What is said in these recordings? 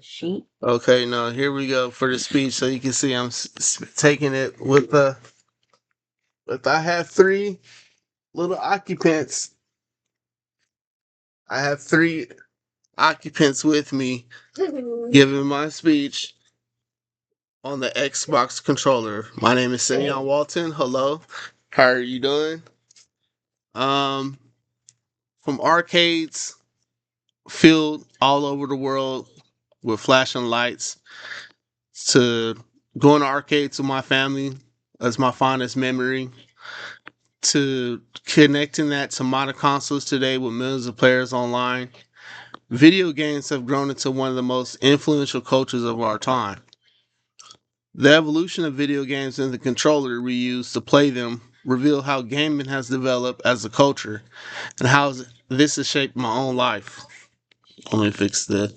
Sheet. Okay, now here we go for the speech. So you can see I'm taking it with I have three little occupants. I have three occupants with me giving my speech on the Xbox controller. My name is Simeon Walton. Hello. How are you doing? Um, from arcades filled all over the world with flashing lights to going to arcades with my family as my fondest memory to connecting that to modern consoles today with millions of players online. Video games have grown into one of the most influential cultures of our time. The evolution of video games and the controller we use to play them reveal how gaming has developed as a culture and how this has shaped my own life. Let me fix the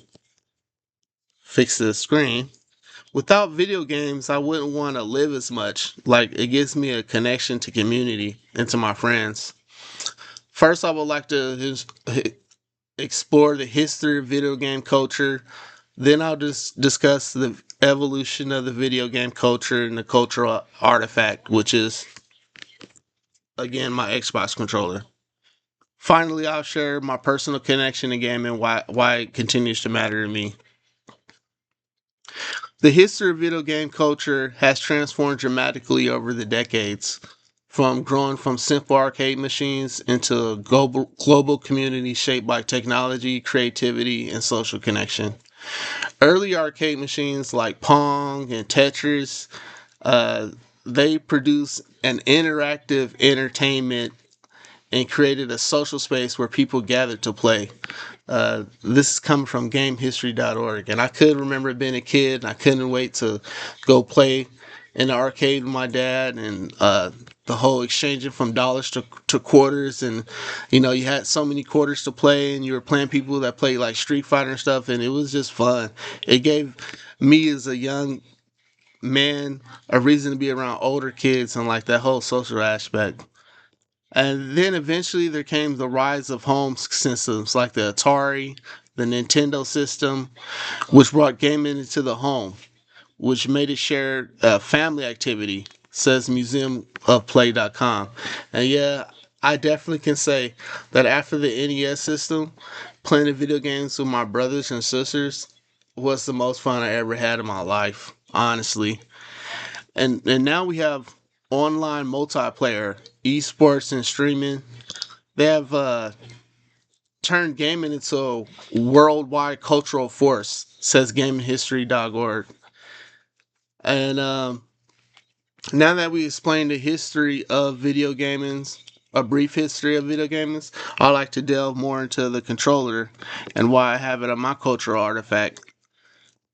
screen. Without video games, I wouldn't want to live as much. Like, it gives me a connection to community and to my friends. First, I would like to explore the history of video game culture. Then I'll just discuss the evolution of the video game culture and the cultural artifact, which is, again, my Xbox controller. Finally, I'll share my personal connection to gaming and why it continues to matter to me. The history of video game culture has transformed dramatically over the decades, from growing from simple arcade machines into a global community shaped by technology, creativity, and social connection. Early arcade machines like Pong and Tetris, uh, they produced an interactive entertainment and created a social space where people gathered to play. This is coming from GameHistory.org, and I could remember being a kid, and I couldn't wait to go play in the arcade with my dad, and the whole exchanging from dollars to quarters, and you had so many quarters to play, and you were playing people that played like Street Fighter and stuff, and it was just fun. It gave me as a young man a reason to be around older kids and like that whole social aspect. And then eventually there came the rise of home systems like the Atari, the Nintendo system, which brought gaming into the home, which made it shared family activity, says museumofplay.com. And yeah, I definitely can say that after the NES system, playing video games with my brothers and sisters was the most fun I ever had in my life, honestly. And now we have online multiplayer, esports, and streaming. They have turned gaming into a worldwide cultural force, says GameHistory.org. And now that we explained the history of video gaming, a brief history of video gaming, I'd like to delve more into the controller and why I have it on my cultural artifact.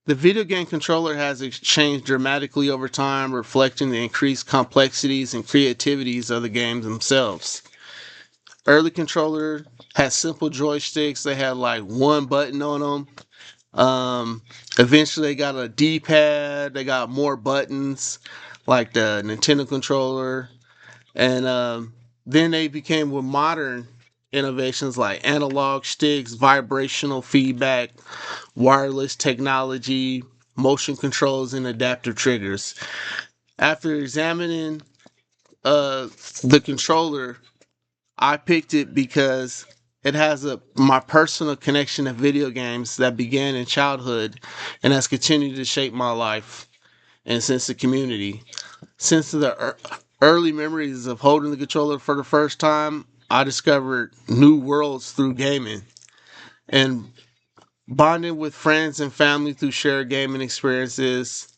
The video game controller has changed dramatically over time, reflecting the increased complexities and creativities of the games themselves. Early controller had simple joysticks. They had like one button on them. Eventually, they got a D-pad. They got more buttons, like the Nintendo controller, and then they became with modern innovations like analog sticks, vibrational feedback, wireless technology, motion controls, and adaptive triggers. After examining uh, the controller, I picked it because it has my personal connection to video games that began in childhood and has continued to shape my life and sense of community. Since the early memories of holding the controller for the first time, I discovered new worlds through gaming and bonding with friends and family through shared gaming experiences.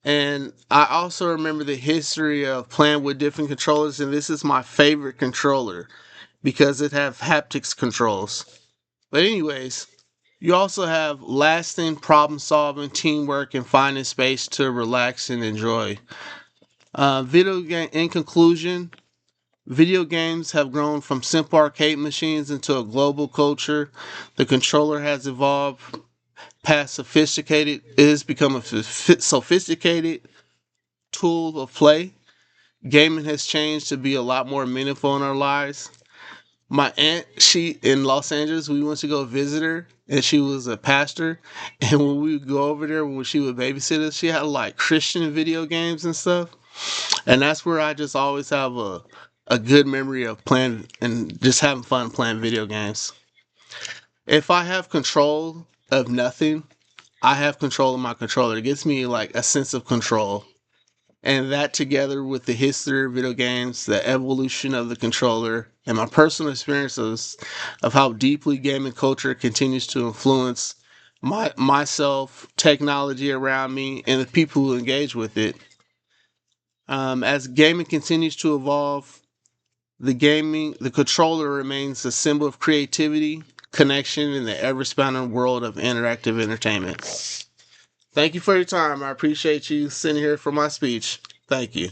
And I also remember the history of playing with different controllers, and this is my favorite controller because it have haptics controls. But anyways, you also have lasting problem solving, teamwork, and finding space to relax and enjoy. Video game. In conclusion, video games have grown from simple arcade machines into a global culture. The controller has evolved past sophisticated. It has become a sophisticated tool of play. Gaming has changed to be a lot more meaningful in our lives. My aunt, she in Los Angeles, we went to go visit her, and she was a pastor. And when we would go over there, when she would babysit us, she had like Christian video games and stuff. And that's where I just always have a good memory of playing and just having fun playing video games. If I have control of nothing, I have control of my controller. It gives me like a sense of control. And that together with the history of video games, the evolution of the controller, and my personal experiences of how deeply gaming culture continues to influence myself, technology around me, and the people who engage with it. As gaming continues to evolve, the controller remains a symbol of creativity, connection in the ever-expanding world of interactive entertainment. Thank you for your time. I appreciate you sitting here for my speech. Thank you.